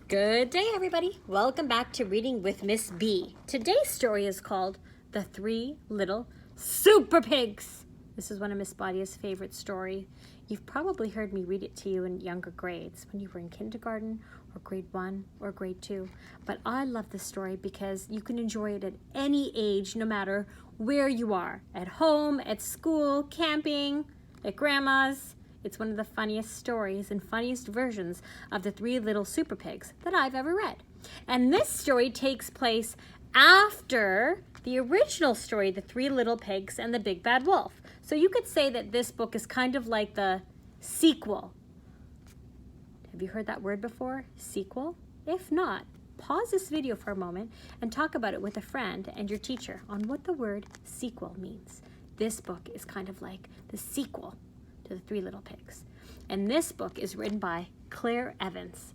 Good day, everybody. Welcome back to Reading with Miss B. Today's story is called The Three Little Super Pigs. This is one of Miss Badia's favorite stories. You've probably heard me read it to you in younger grades when you were in kindergarten or grade 1 or grade 2. But I love this story because you can enjoy it at any age, no matter where you are. At home, at school, camping, at grandma's. It's one of the funniest stories and funniest versions of The Three Little Super Pigs that I've ever read. And this story takes place after the original story, The Three Little Pigs and the Big Bad Wolf. So you could say that this book is kind of like the sequel. Have you heard that word before? Sequel? If not, pause this video for a moment and talk about it with a friend and your teacher on what the word sequel means. This book is kind of like the sequel to The Three Little Pigs. And this book is written by Claire Evans.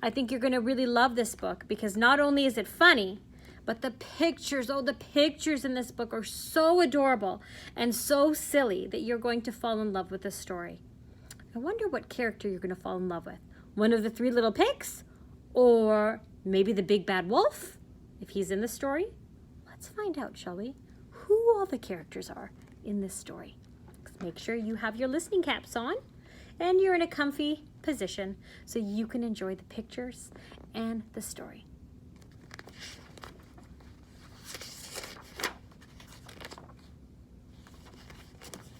I think you're going to really love this book because not only is it funny, but the pictures, the pictures in this book are so adorable and so silly that you're going to fall in love with the story. I wonder what character you're going to fall in love with. One of the Three Little Pigs? Or maybe the Big Bad Wolf, if he's in the story? Let's find out, shall we? Who all the characters are in this story. Make sure you have your listening caps on and you're in a comfy position so you can enjoy the pictures and the story.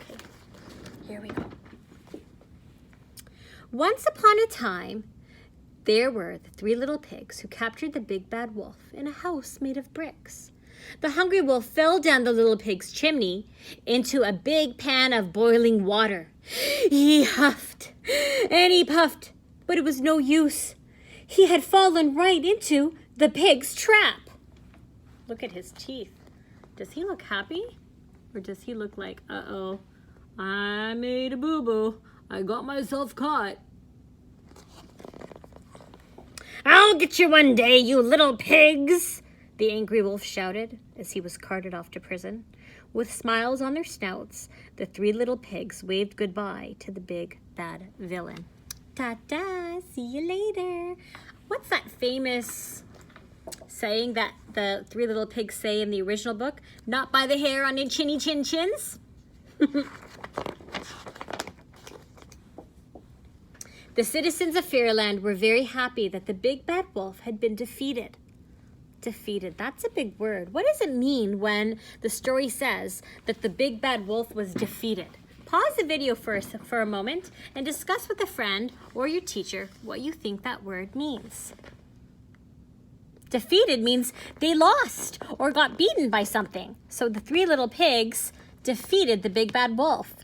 Okay, here we go. Once upon a time, there were the Three Little Pigs who captured the Big Bad Wolf in a house made of bricks. The hungry wolf fell down the little pig's chimney into a big pan of boiling water. He huffed and he puffed, but it was no use. He had fallen right into the pig's trap. Look at his teeth. Does he look happy? Or does he look like, uh-oh, I made a boo-boo. I got myself caught. I'll get you one day, you little pigs, the angry wolf shouted as he was carted off to prison. With smiles on their snouts, the Three Little Pigs waved goodbye to the big bad villain. Ta-ta, see you later. What's that famous saying that the Three Little Pigs say in the original book? Not by the hair on their chinny chin chins? The citizens of Fairyland were very happy that the Big Bad Wolf had been defeated. Defeated, that's a big word. What does it mean when the story says that the Big Bad Wolf was defeated? Pause the video first for a moment and discuss with a friend or your teacher what you think that word means. Defeated means they lost or got beaten by something. So the Three Little Pigs defeated the Big Bad Wolf.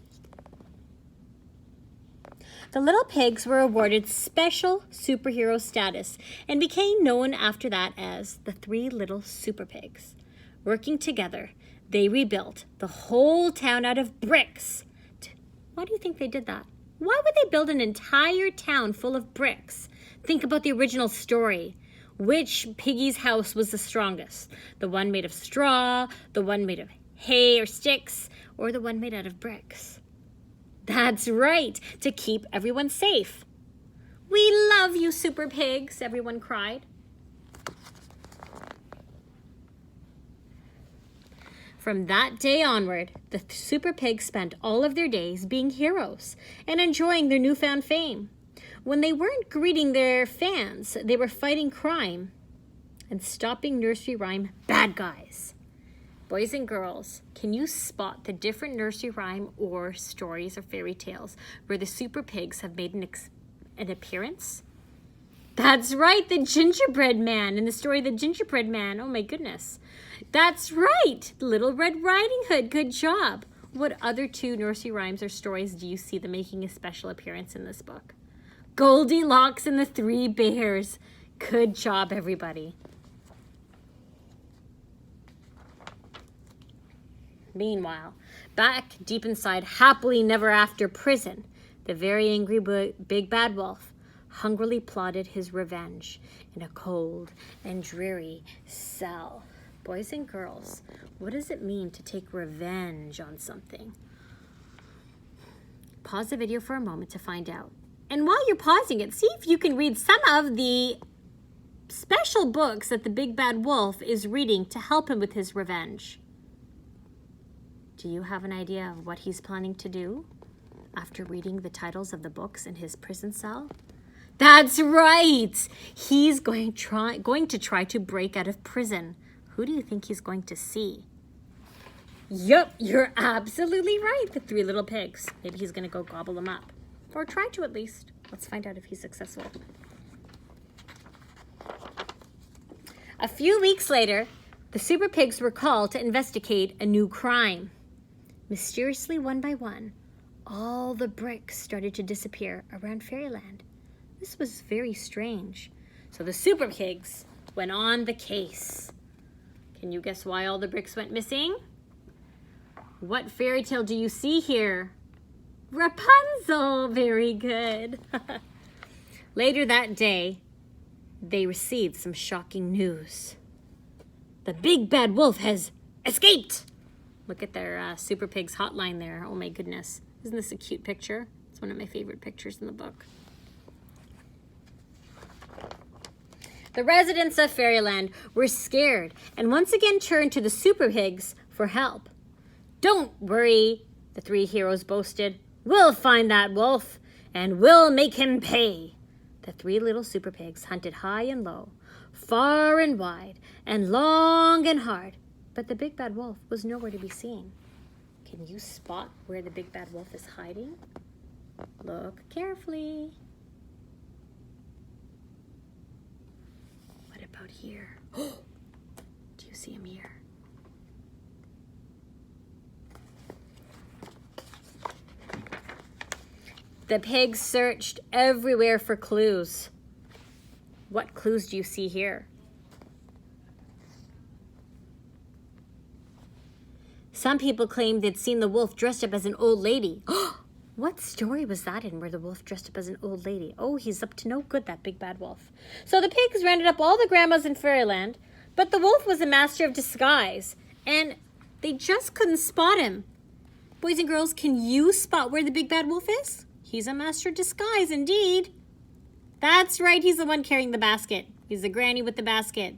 The little pigs were awarded special superhero status and became known after that as the Three Little Super Pigs. Working together, they rebuilt the whole town out of bricks. Why do you think they did that? Why would they build an entire town full of bricks? Think about the original story. Which piggy's house was the strongest? The one made of straw, the one made of hay or sticks, or the one made out of bricks? That's right, to keep everyone safe. We love you, Super Pigs, everyone cried. From that day onward, the Super Pigs spent all of their days being heroes and enjoying their newfound fame. When they weren't greeting their fans, they were fighting crime and stopping nursery rhyme bad guys. Boys and girls, can you spot the different nursery rhyme or stories or fairy tales where the Super Pigs have made an appearance? That's right, the Gingerbread Man in the story The Gingerbread Man. Oh my goodness. That's right, Little Red Riding Hood. Good job. What other two nursery rhymes or stories do you see them making a special appearance in this book? Goldilocks and the Three Bears. Good job, everybody. Meanwhile, back deep inside Happily Never After prison, the very angry Big Bad Wolf hungrily plotted his revenge in a cold and dreary cell. Boys and girls, what does it mean to take revenge on something? Pause the video for a moment to find out. And while you're pausing it, see if you can read some of the special books that the big bad wolf is reading to help him with his revenge. Do you have an idea of what he's planning to do after reading the titles of the books in his prison cell? That's right! He's going to try to break out of prison. Who do you think he's going to see? Yup, you're absolutely right. The three little pigs. Maybe he's going to go gobble them up. Or try to, at least. Let's find out if he's successful. A few weeks later, the Super Pigs were called to investigate a new crime. Mysteriously, one by one, all the bricks started to disappear around Fairyland. This was very strange. So the Super Pigs went on the case. Can you guess why all the bricks went missing? What fairy tale do you see here? Rapunzel! Very good. Later that day, they received some shocking news. The big bad wolf has escaped! Look at their Super Pigs hotline there. Oh my goodness. Isn't this a cute picture? It's one of my favorite pictures in the book. The residents of Fairyland were scared and once again turned to the Super Pigs for help. Don't worry, the three heroes boasted. We'll find that wolf and we'll make him pay. The three little Super Pigs hunted high and low, far and wide, and long and hard, but the big bad wolf was nowhere to be seen. Can you spot where the big bad wolf is hiding? Look carefully. What about here? Do you see him here? The pigs searched everywhere for clues. What clues do you see here? Some people claimed they'd seen the wolf dressed up as an old lady. What story was that in where the wolf dressed up as an old lady? Oh, he's up to no good, that big bad wolf. So the pigs rounded up all the grandmas in Fairyland, but the wolf was a master of disguise, and they just couldn't spot him. Boys and girls, can you spot where the big bad wolf is? He's a master of disguise, indeed. That's right, he's the one carrying the basket. He's the granny with the basket.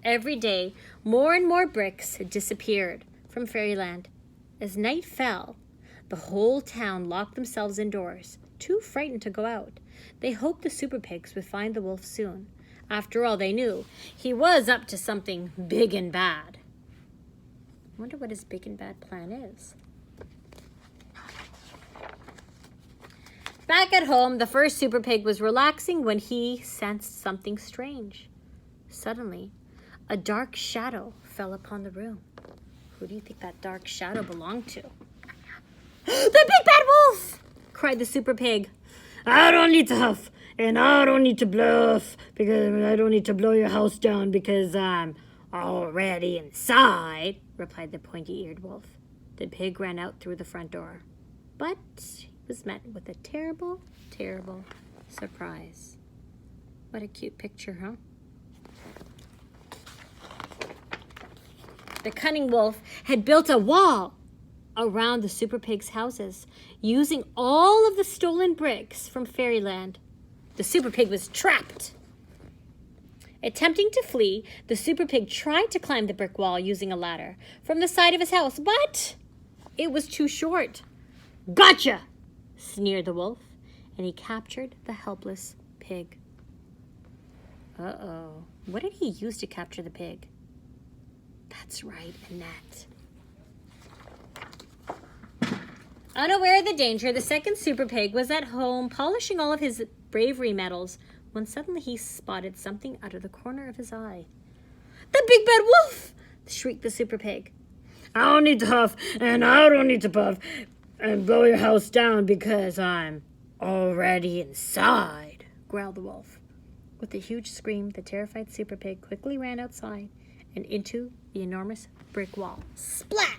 Every day, more and more bricks had disappeared from Fairyland. As night fell, the whole town locked themselves indoors, too frightened to go out. They hoped the Super Pigs would find the wolf soon. After all, they knew he was up to something big and bad. I wonder what his big and bad plan is. Back at home, the first Super Pig was relaxing when he sensed something strange. Suddenly, a dark shadow fell upon the room. Who do you think that dark shadow belonged to? The big bad wolf! Cried the Super Pig. I don't need to huff, and I don't need to bluff, because I don't need to blow your house down because I'm already inside, replied the pointy-eared wolf. The pig ran out through the front door, but he was met with a terrible, terrible surprise. What a cute picture, huh? The cunning wolf had built a wall around the Super Pig's houses, using all of the stolen bricks from Fairyland. The Super Pig was trapped. Attempting to flee, the Super Pig tried to climb the brick wall using a ladder from the side of his house, but it was too short. Gotcha! Sneered the wolf, and he captured the helpless pig. Uh-oh. What did he use to capture the pig? That's right, a net. Unaware of the danger, the second Super Pig was at home polishing all of his bravery medals when suddenly he spotted something out of the corner of his eye. The big bad wolf! Shrieked the Super Pig. I don't need to huff, and I don't need to puff, and blow your house down because I'm already inside, growled the wolf. With a huge scream, the terrified Super Pig quickly ran outside and into the enormous brick wall. Splat!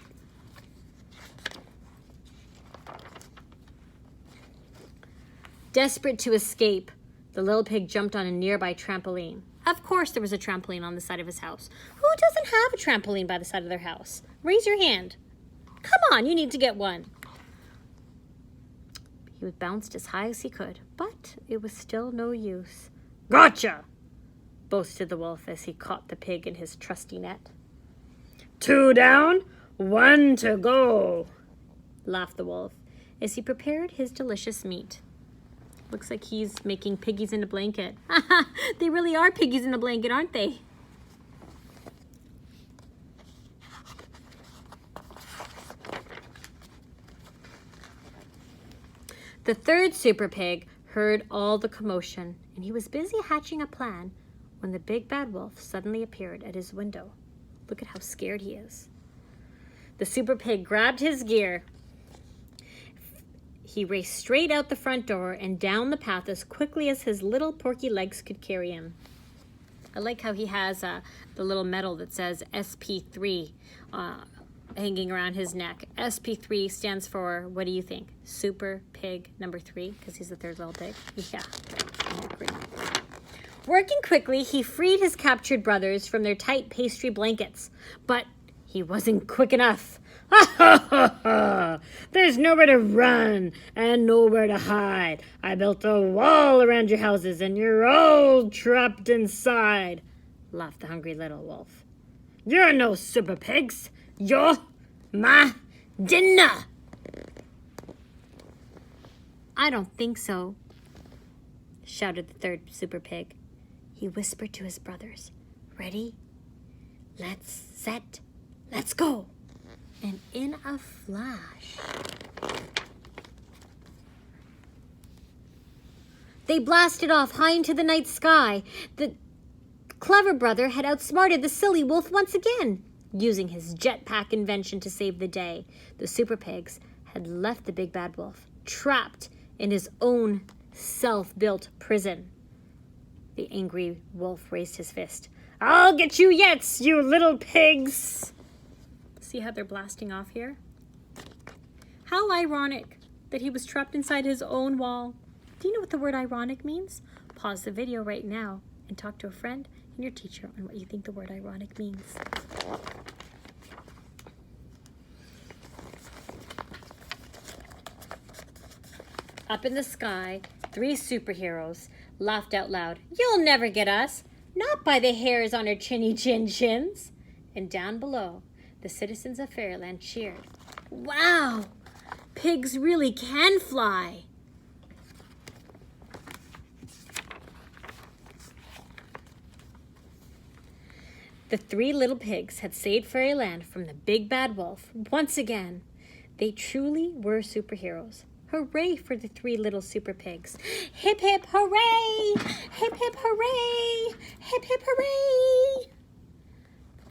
Desperate to escape, the little pig jumped on a nearby trampoline. Of course there was a trampoline on the side of his house. Who doesn't have a trampoline by the side of their house? Raise your hand. Come on, you need to get one. He bounced as high as he could, but it was still no use. "Gotcha!" boasted the wolf as he caught the pig in his trusty net. "Two down, one to go," laughed the wolf as he prepared his delicious meat. Looks like he's making piggies in a blanket. They really are piggies in a blanket, aren't they? The third super pig heard all the commotion, and he was busy hatching a plan when the big bad wolf suddenly appeared at his window. Look at how scared he is. The super pig grabbed his gear. He raced straight out the front door and down the path as quickly as his little porky legs could carry him. I like how he has the little medal that says SP3 hanging around his neck. SP3 stands for, what do you think? Super Pig number 3, because he's the third little pig. Yeah, I agree. Working quickly, he freed his captured brothers from their tight pastry blankets, but he wasn't quick enough. "Ha ha ha ha! There's nowhere to run and nowhere to hide. I built a wall around your houses and you're all trapped inside," laughed the hungry little wolf. "You're no super pigs. You're my dinner." "I don't think so," shouted the third super pig. He whispered to his brothers, "Ready? Let's set, let's go." And in a flash, they blasted off high into the night sky. The clever brother had outsmarted the silly wolf once again. Using his jetpack invention to save the day, the super pigs had left the big bad wolf trapped in his own self-built prison. The angry wolf raised his fist. "I'll get you yet, you little pigs!" See how they're blasting off here? How ironic that he was trapped inside his own wall. Do you know what the word ironic means? Pause the video right now and talk to a friend and your teacher on what you think the word ironic means. Up in the sky, 3 superheroes laughed out loud. "You'll never get us, not by the hairs on our chinny chin chins." And down below, the citizens of Fairyland cheered. Wow, pigs really can fly. The 3 little pigs had saved Fairyland from the big bad wolf once again. They truly were superheroes. Hooray for the 3 little super pigs. Hip hip hooray! Hip hip hooray! Hip hip hooray!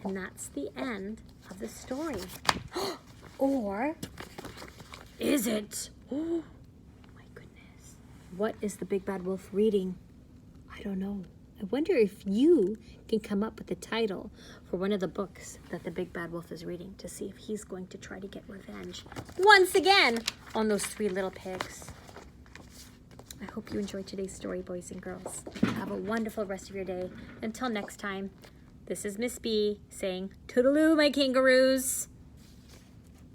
And that's the end of the story. Or is it? Oh my goodness. What is the big bad wolf reading? I don't know. I wonder if you can come up with the title for one of the books that the big bad wolf is reading to see if he's going to try to get revenge once again on those 3 little pigs. I hope you enjoyed today's story, boys and girls. Have a wonderful rest of your day. Until next time, this is Miss B saying, toodaloo, my kangaroos.